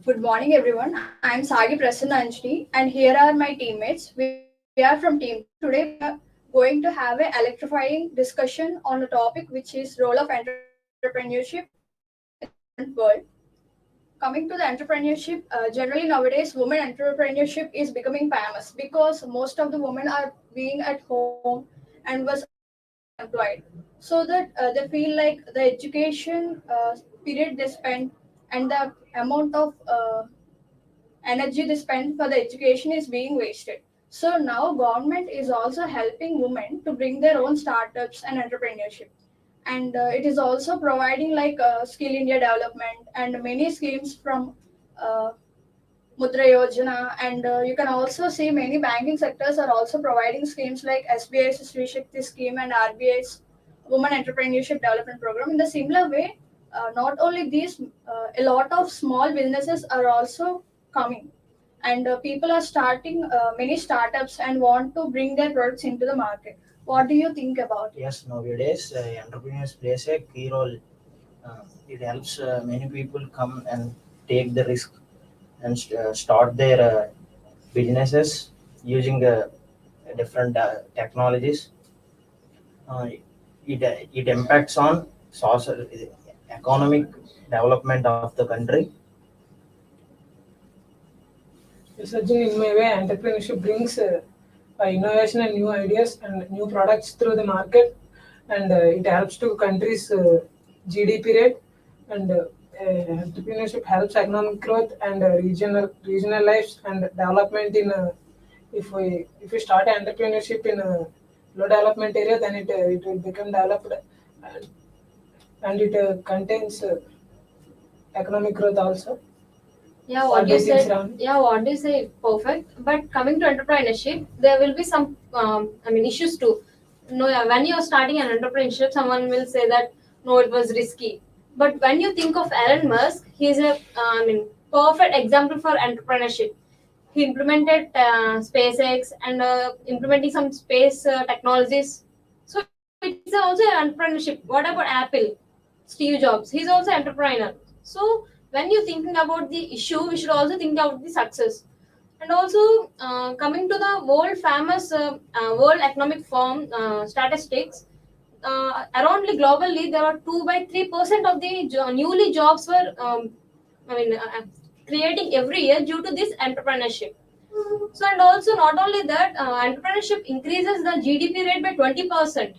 Good morning, everyone. I'm Sagi Prasanna Anjali, and here are my teammates. We are from Team 2. Today, we are going to have an electrifying discussion on a topic which is role of entrepreneurship in the modern world. Coming to the entrepreneurship, generally nowadays, women entrepreneurship is becoming famous because most of the women are being at home and was unemployed, so that they feel like the education period they spend and the amount of energy they spend for the education is being wasted. So now government is also helping women to bring their own startups and entrepreneurship. And it is also providing like skill India development and many schemes from uh, Mudra Yojana, and you can also see many banking sectors are also providing schemes like SBI's Sri Shakti scheme and RBI's Women Entrepreneurship Development Program. In the similar way, not only these, a lot of small businesses are also coming, and people are starting many startups and want to bring their products into the market. What do you think about it? Yes, nowadays entrepreneurs plays a key role. It helps many people come and take the risk and start their businesses using different technologies. Uh, it impacts on social economic development of the country. Researching in my way, entrepreneurship brings innovation and new ideas and new products through the market, and it helps to countries' GDP rate. And entrepreneurship helps economic growth and regional lives and development in. If we start entrepreneurship in a low development area, then it will become developed, and it contains economic growth also. Yeah, What what do you you think, said. Shravani? Yeah, what you say, perfect. But coming to entrepreneurship, there will be some, issues too. No, yeah, when you're starting an entrepreneurship, someone will say that no, it was risky. But when you think of Elon Musk, he's a, perfect example for entrepreneurship. He implemented SpaceX and implementing some space technologies. So it's also an entrepreneurship. What about Apple? Steve Jobs, he's also entrepreneur. So when you're thinking about the issue, we should also think about the success. And also coming to the world famous World Economic Forum statistics, around globally there are 2 by 3% of the newly jobs were I mean uh, uh, creating every year due to this entrepreneurship. So and also not only that, entrepreneurship increases the GDP rate by 20%,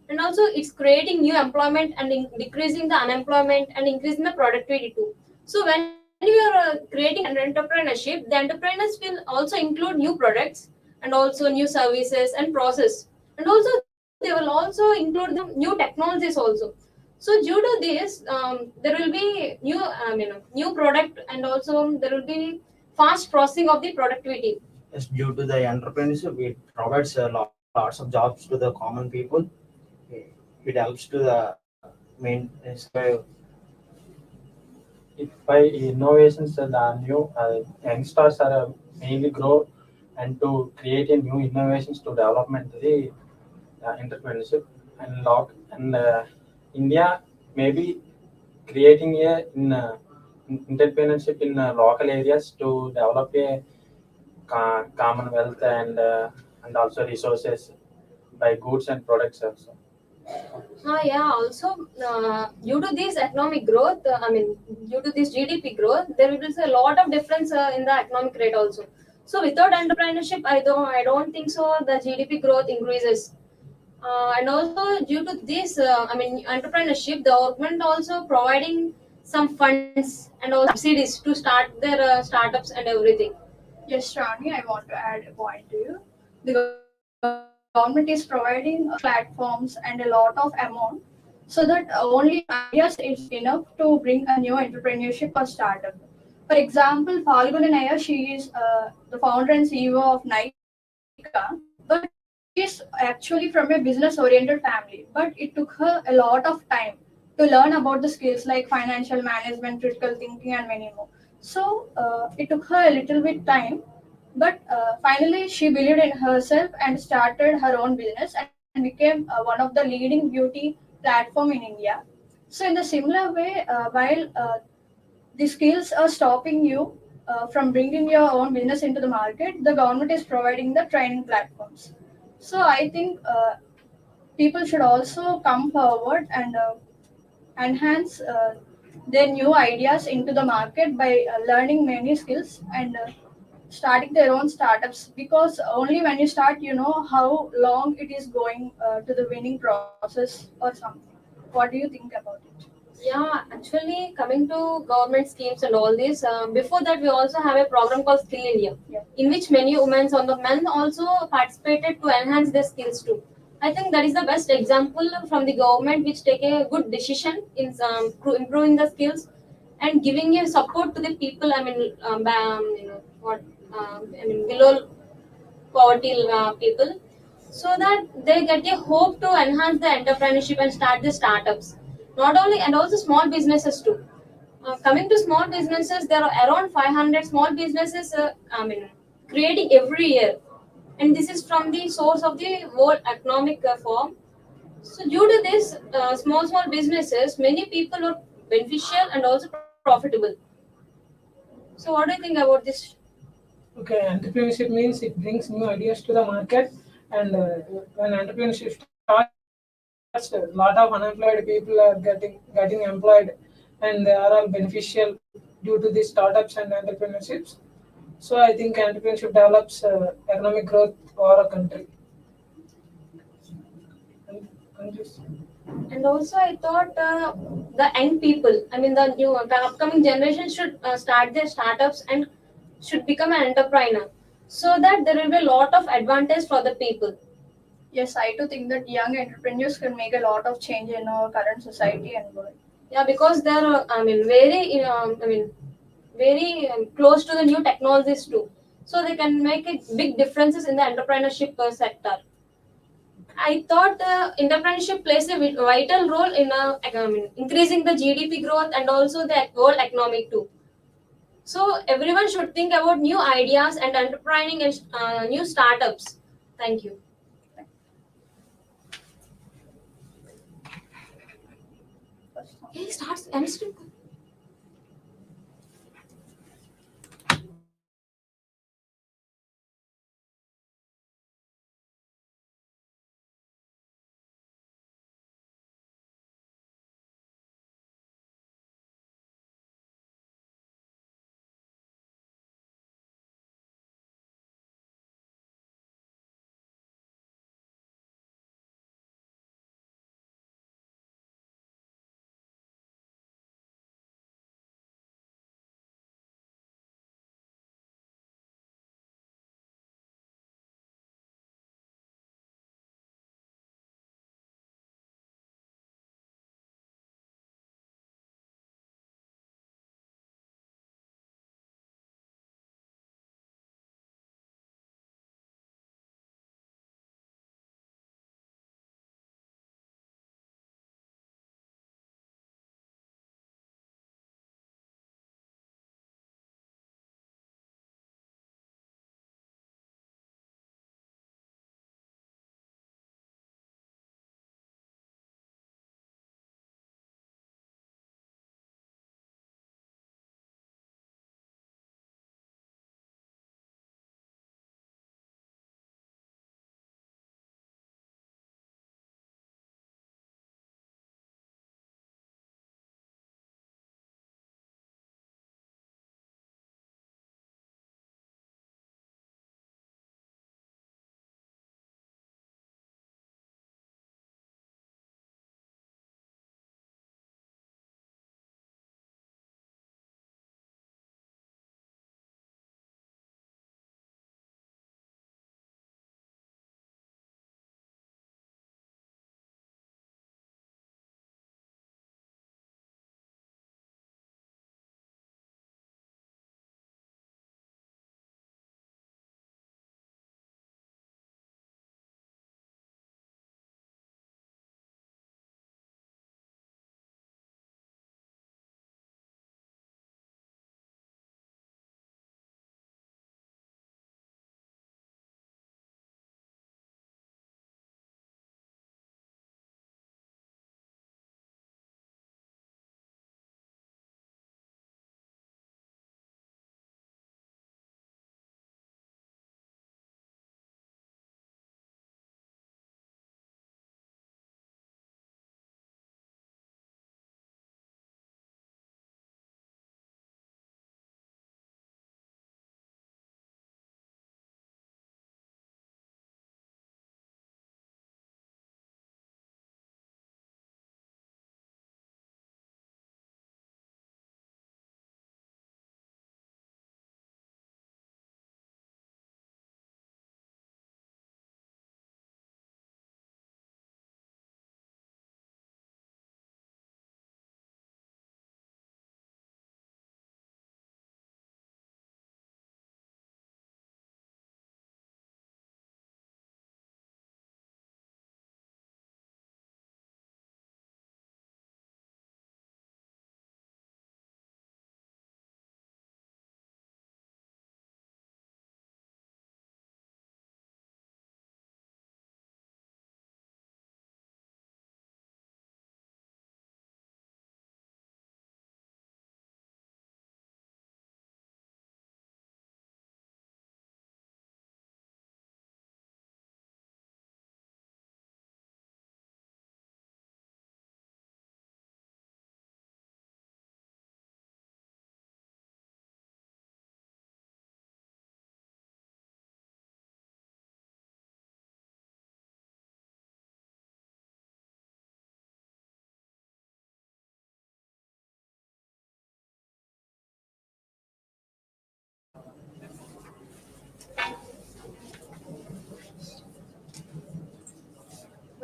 and also it's creating new employment and decreasing the unemployment and increasing the productivity too. So when we are creating an entrepreneurship, the entrepreneurs will also include new products and also new services and process, and also they will also include the new technologies also. So due to this, there will be new product, and also there will be fast processing of the productivity. Yes, due to the entrepreneurship, it provides lots of jobs to the common people. It helps to the main survive. If by innovations the new youngsters are mainly grow and to create a new innovations to development the entrepreneurship and lock and India maybe creating a entrepreneurship in local areas to develop a commonwealth and also resources by goods and products also. Yeah, also due to this economic growth, due to this GDP growth, there will be a lot of difference in the economic rate also. So without entrepreneurship, I don't think so the GDP growth increases. And also due to this, entrepreneurship, the government also providing some funds and also subsidies to start their startups and everything. Yes, Shravani, I want to add a point to you. The government is providing platforms and a lot of amount so that only ideas is enough to bring a new entrepreneurship or startup. For example, Falguni Nair, she is the founder and CEO of Nika, but she is actually from a business-oriented family. But it took her a lot of time to learn about the skills like financial management, critical thinking, and many more. So it took her a little bit time, but finally, she believed in herself and started her own business and became one of the leading beauty platform in India. So in the similar way, while the skills are stopping you from bringing your own business into the market. The government is providing the training platforms. So I think people should also come forward and enhance their new ideas into the market by learning many skills and starting their own startups, because only when you start you know how long it is going to the winning process or something. What do you think about it? Yeah, actually, coming to government schemes and all this, before that, we also have a program called Skill India, Yeah. in which many women on the men also participated to enhance their skills too. I think that is the best example from the government, which take a good decision in improving the skills and giving a support to the people. I mean, what I mean below poverty people, so that they get a hope to enhance the entrepreneurship and start the startups. Not only and also small businesses too. Coming to small businesses, there are around 500 small businesses. Creating every year, and this is from the source of the World Economic Forum. So due to this, small businesses, many people are beneficial and also profitable. So what do you think about this? Okay, entrepreneurship means it brings new ideas to the market, and when entrepreneurship starts, a lot of unemployed people are getting employed, and they are all beneficial due to these startups and entrepreneurships. So I think entrepreneurship develops economic growth for a country. Countries. And also, I thought the young people, I mean, the upcoming generation should start their startups and should become an entrepreneur, so that there will be a lot of advantage for the people. Yes, I too think that young entrepreneurs can make a lot of change in our current society and world. Yeah, because they're, very close to the new technologies too. So they can make a big differences in the entrepreneurship sector. I thought entrepreneurship plays a vital role in increasing the GDP growth and also the world economic too. So everyone should think about new ideas and entrepreneuring and new startups. Thank you. Hey, starts and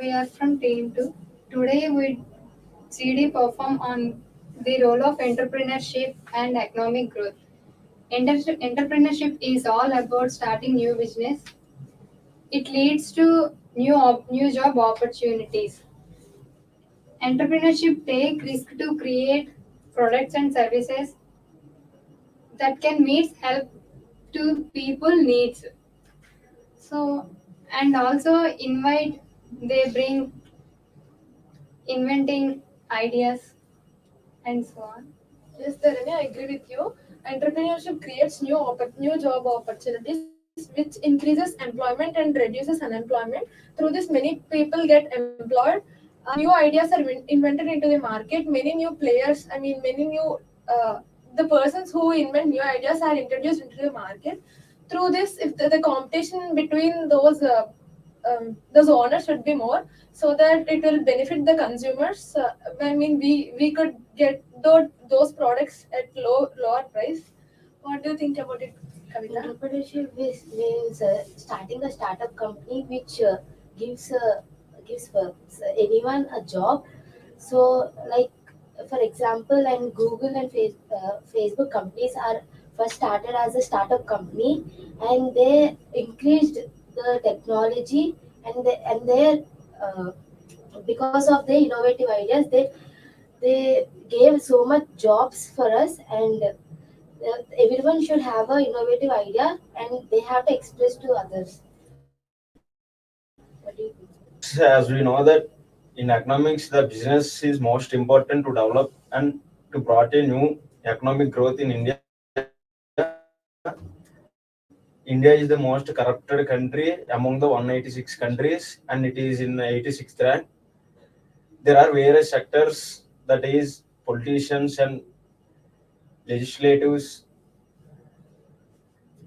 We are from Team 2. Today we CD perform on the role of entrepreneurship and economic growth. Entrepreneurship is all about starting new business. It leads to new job opportunities. Entrepreneurship take risk to create products and services that can meet help to people needs. So and also invite they bring inventing ideas and so on. Yes, Dharani, I agree with you. Entrepreneurship creates new job opportunities, which increases employment and reduces unemployment. Through this, many people get employed. New ideas are invented into the market. Many new players, many new the persons who invent new ideas are introduced into the market. Through this, if the competition between those owners should be more, so that it will benefit the consumers. We could get those products at lower price. What do you think about it, Kavita? Means starting a startup company which gives anyone a job. So, like for example, and Google and Facebook companies are first started as a startup company, and they increased the technology and their because of their innovative ideas, they gave so much jobs for us, and everyone should have an innovative idea and they have to express to others. What do you think? As we know that in economics, the business is most important to develop and to brought a new economic growth in India. India is the most corrupted country among the 186 countries, and it is in 86th rank. There are various sectors, that is politicians and legislatives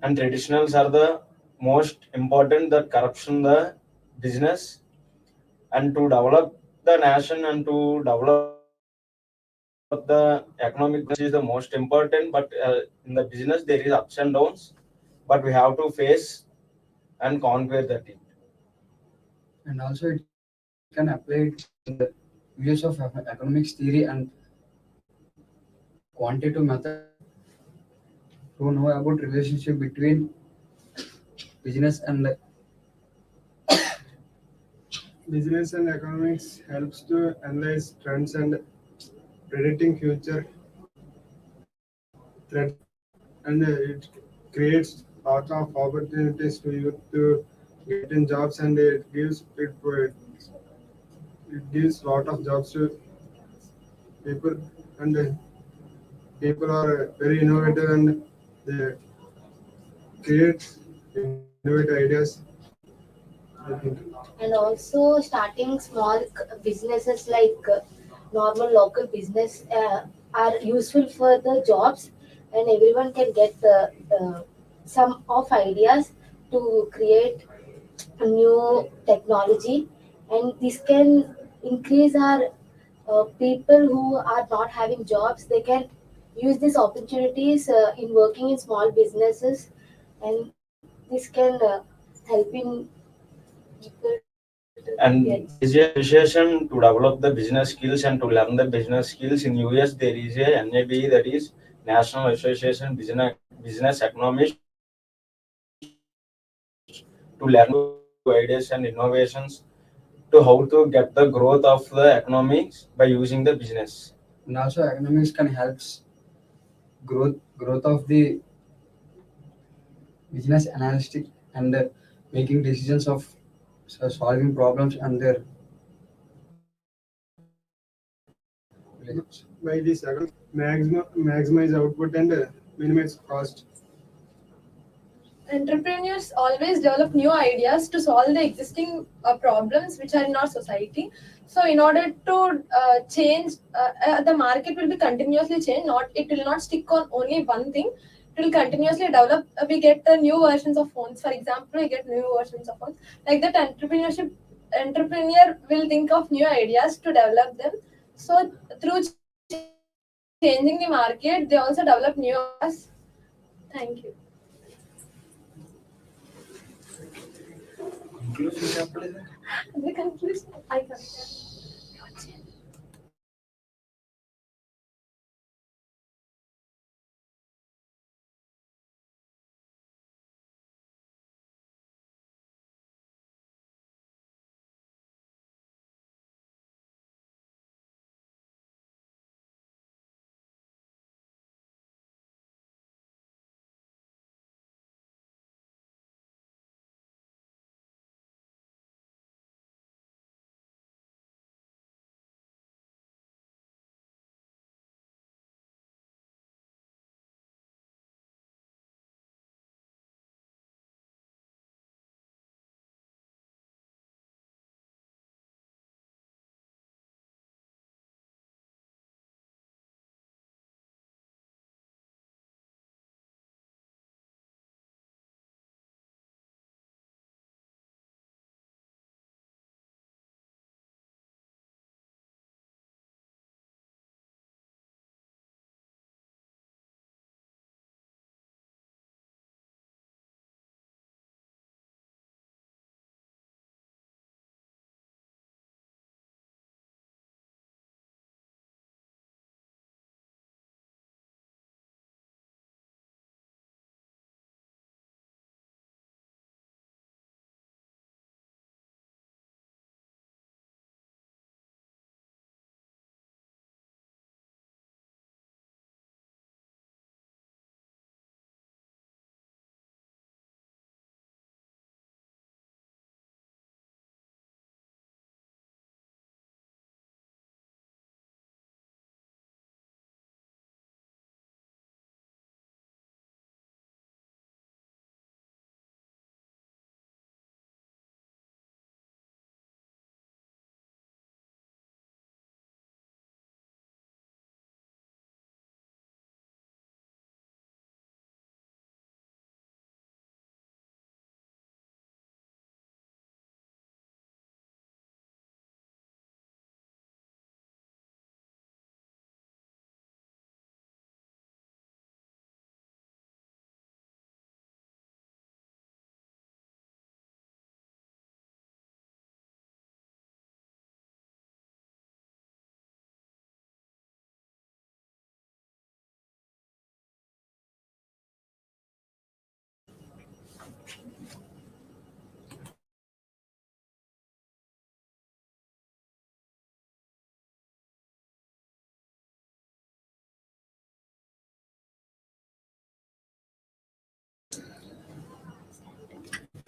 and traditionals are the most important that corruption the business, and to develop the nation and to develop the economic growth is the most important. But in the business there is ups and downs, but we have to face and conquer that. And also it can apply it in the use of economics theory and quantitative method to know about relationship between business and Business and economics helps to analyze trends and predicting future threats, and it creates lot of opportunities to youth to get in jobs, and it gives lot of jobs to people, and people are very innovative and they create innovative ideas, I think. And also starting small businesses like normal local business are useful for the jobs, and everyone can get some of ideas to create a new technology, and this can increase our people who are not having jobs. They can use these opportunities in working in small businesses, and this can help in people to And get. there is a association to develop the business skills and to learn the business skills. In US there is a NAB, that is National Association Business Economists, to learn ideas and innovations to how to get the growth of the economics by using the business. and also economics can help growth of the business analytic and making decisions of solving problems and their relations. By this maximize output and minimize cost. Entrepreneurs always develop new ideas to solve the existing problems which are in our society. So in order to change, the market will be continuously changed. It will not stick on only one thing. It will continuously develop. We get the new versions of phones. For example, we get new versions of phones. Like that, entrepreneur will think of new ideas to develop them. So through changing the market, they also develop new ideas. Thank you. The conclusion I can.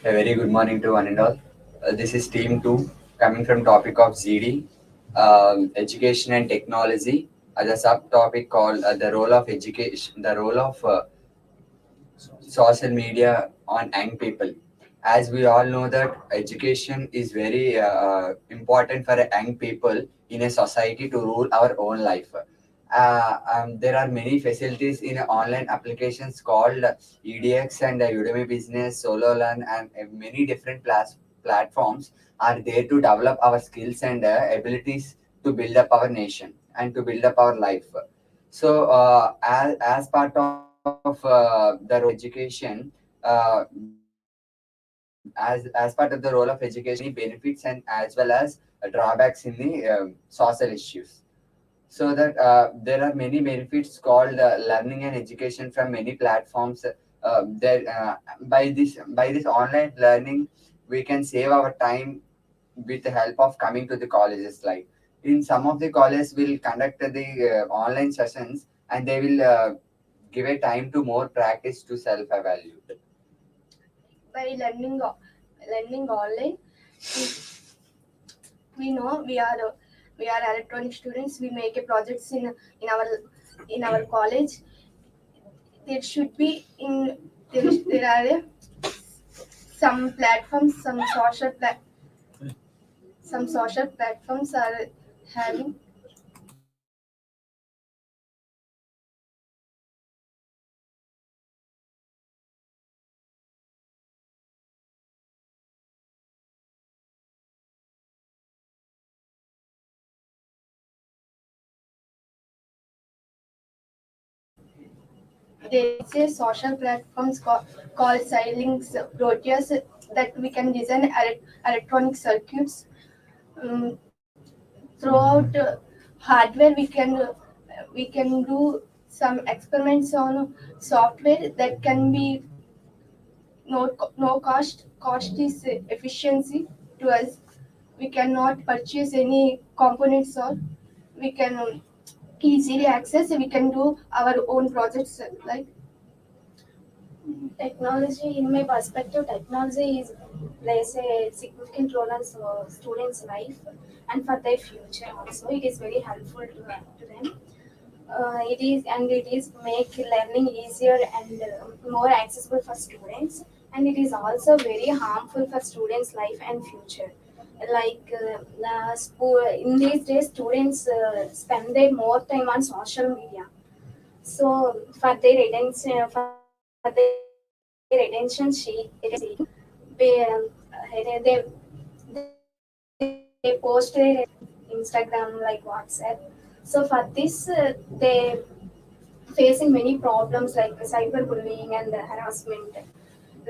A very good morning to one and all. This is Team 2 coming from topic of ZD, education and technology, as a subtopic called the role of education, the role of social media on young people. As we all know that education is very important for young people in a society to rule our own life. There are many facilities in online applications called EDX and Udemy Business, Solo Learn, and many different platforms are there to develop our skills and abilities to build up our nation and to build up our life. So, as part of the role of education, as part of the role of education, benefits and as well as drawbacks in the social issues. So that there are many benefits called learning and education from many platforms. By this online learning, we can save our time with the help of coming to the colleges. Like in some of the colleges, will conduct the online sessions, and they will give a time to more practice to self evaluate. By learning online, we, we know we are electronic students. We make a projects in our in our college. There should be in there are some platforms, some social platforms are having there is a social platforms called Silings Proteus. that we can design electronic circuits. Throughout hardware, we can do some experiments on software that can be no cost. Cost is efficiency to us. We cannot purchase any components, or we can easily access. We can do our own projects like. Technology, in my perspective, technology plays a significant role in students' life and for their future also. It is very helpful to them. It is make learning easier and more accessible for students, and it is also very harmful for students' life and future. Like in these days, students spend their more time on social media. So for their attention, they post their Instagram like WhatsApp. So for this, they facing many problems like cyberbullying and harassment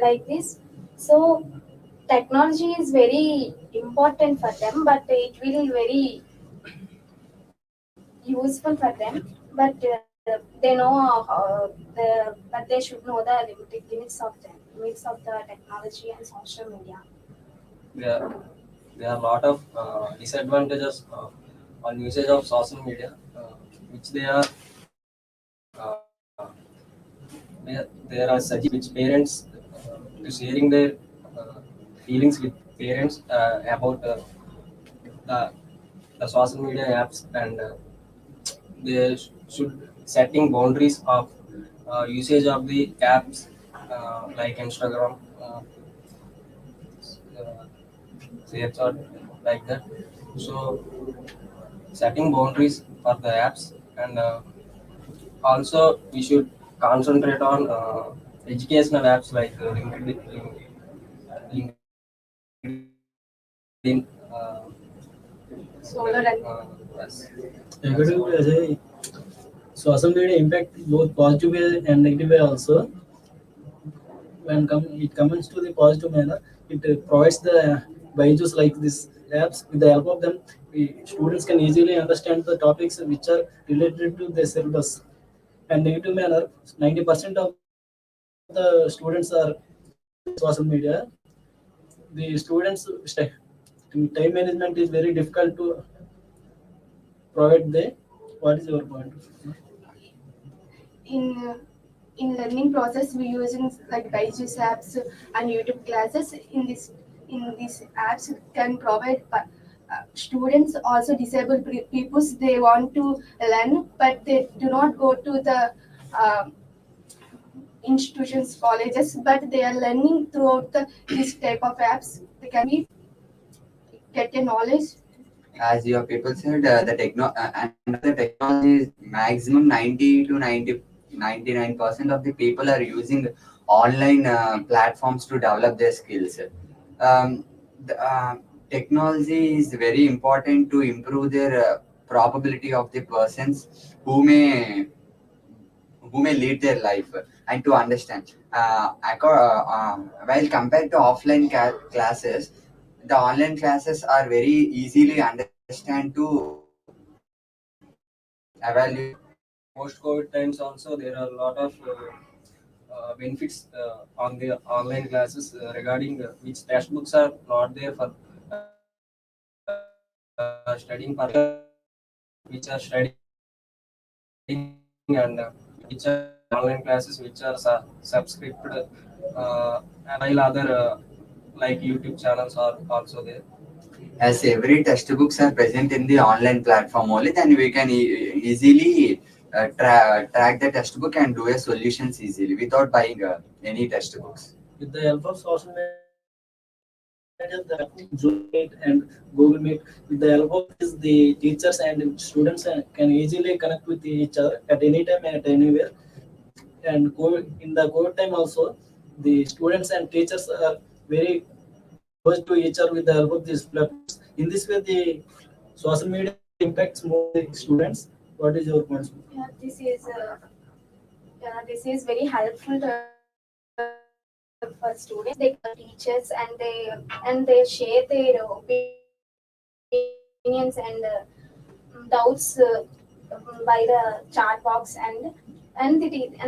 like this. So technology is very important for them, but it will very useful for them. But they know but they should know the limits of the technology and social media. There, there are a lot of disadvantages on usage of social media, which they are there are such which parents to sharing their feelings with parents about the, the social media apps, and they should setting boundaries of usage of the apps like Instagram, Snapchat, like that. So setting boundaries for the apps, and also we should concentrate on educational apps like LinkedIn. Solar and Yes. According to Ajay, social media impact both positive way and negative way also. When it comes to the positive manner, it provides the byju's like this apps. With the help of them, students can easily understand the topics which are related to their syllabus. And negative manner, 90% of the students are social media. The students time management is very difficult to provide. What is your point? in learning process, we using like Byju's apps and YouTube classes. In these apps can provide students, also disabled peoples, they want to learn, but they do not go to the uh, institutions, colleges, but they are learning throughout this type of apps. They can be get a knowledge. As your people said, and the technology is maximum 90 to 99% of the people are using online platforms to develop their skills. Um, Technology is very important to improve their probability of the persons who may lead their life, and to understand. While compared to offline classes, the online classes are very easily understand to evaluate. Post-COVID times also there are a lot of benefits on the online classes regarding which textbooks are not there for studying for which are studying, and which are online classes which are subscribed, while other like YouTube channels are also there. As every textbooks are present in the online platform only, then we can easily track the textbook and do a solutions easily without buying any textbooks. With the help of social media, the Zoom Meet and Google Meet, with the help of this, the teachers and students can easily connect with each other at any time at anywhere. And in the COVID time also, the students and teachers are very close to each other with the help of these platforms. In this way, the social media impacts more the students. What is your point? Yeah, this is very helpful to us for students, they teachers, and they share their opinions and doubts by the chat box, and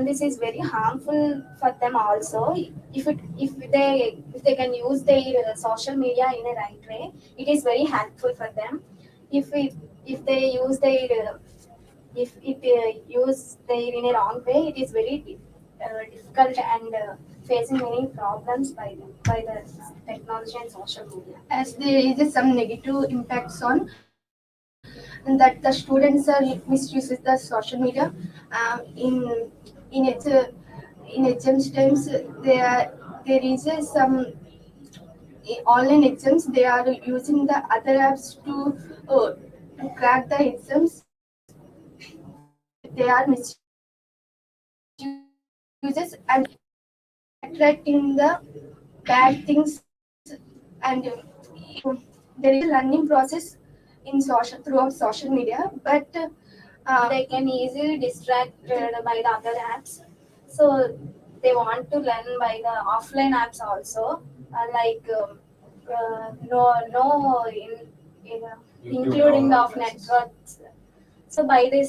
this is very harmful for them also. If they can use their social media in a right way, it is very helpful for them. If they use their if it use their in a wrong way, it is very difficult and facing many problems by the technology and social media. As there is some negative impacts on that the students are misuses the social media in exams times. There is some online exams. They are using the other apps to crack the exams. They are misuses and attracting the bad things, and there is a learning process in social throughout social media, but they can easily distracted by the other apps. So they want to learn by the offline apps also, like no including of networks. So by the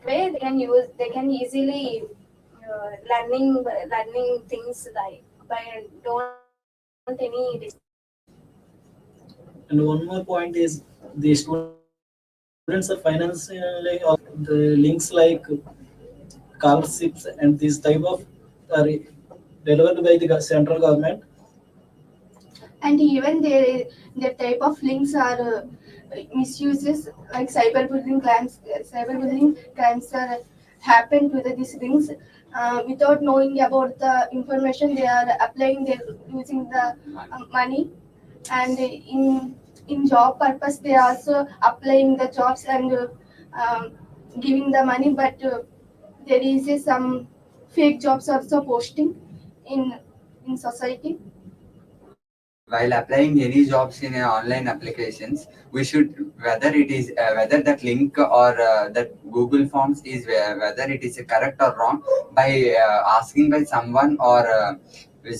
way they can easily learning things like by don't any And one more point is the students are financially the links like scholarships and this type of are delivered by the central government. and even their type of links are misuses, like cyberbullying crimes are happen to these links without knowing about the information. They are applying, they're using the money, and in job purpose they are also applying the jobs and giving the money, but there is some fake jobs also posting in society. While applying any jobs in online applications, we should whether that link or that Google Forms is whether it is correct or wrong by asking by someone with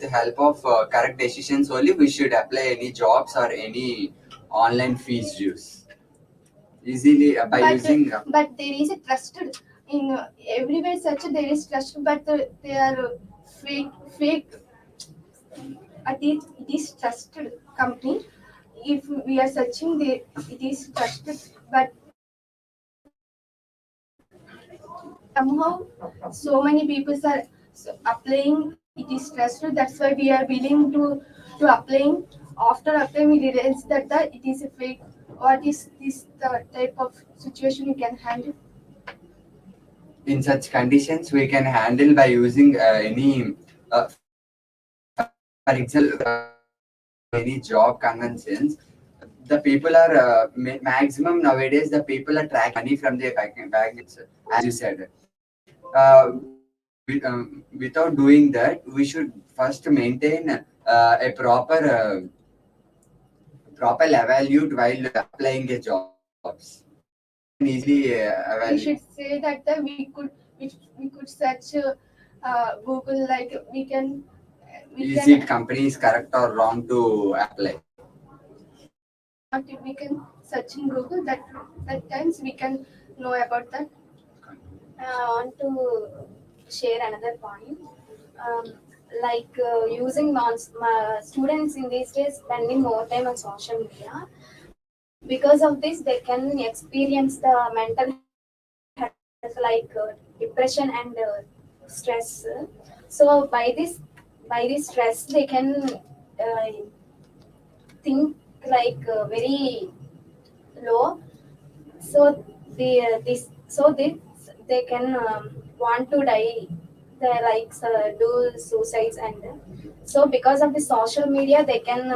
the help of correct decisions only we should apply any jobs or any online fees dues easily by using. But there is a trusted in everywhere such there is trust, but they are fake. It is trusted company. If we are searching, it is trusted, but somehow so many people are applying. It is trusted. That's why we are willing to applying. After applying, we realize that it is a fake. What is this the type of situation you can handle? In such conditions we can handle by using any for example any job conventions. The people are maximum nowadays the people are tracking money from their bank as you said. Without doing that we should first maintain a proper evaluate while applying a jobs. Easily We should say that we could search Google, like is it company is correct or wrong to apply. we can search in Google. That times we can know about that. I want to share another point. Like using students in these days spending more time on social media. Because of this, they can experience the mental health like depression and stress. So by this stress, they can think like very low. So they can want to die. They like do suicides, and so because of the social media, they can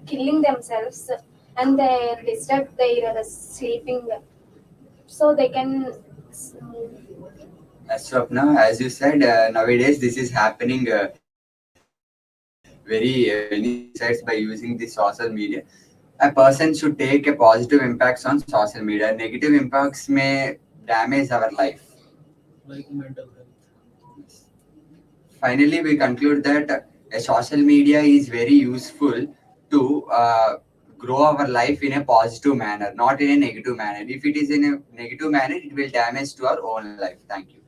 killing themselves, and they disturb their sleeping, so they can As of now, as you said, nowadays this is happening very many suicides by using the social media. A person should take a positive impacts on social media. Negative impacts may damage our life. Like mental health. finally, we conclude that social media is very useful to grow our life in a positive manner, not in a negative manner. If it is in a negative manner, it will damage to our own life. Thank you.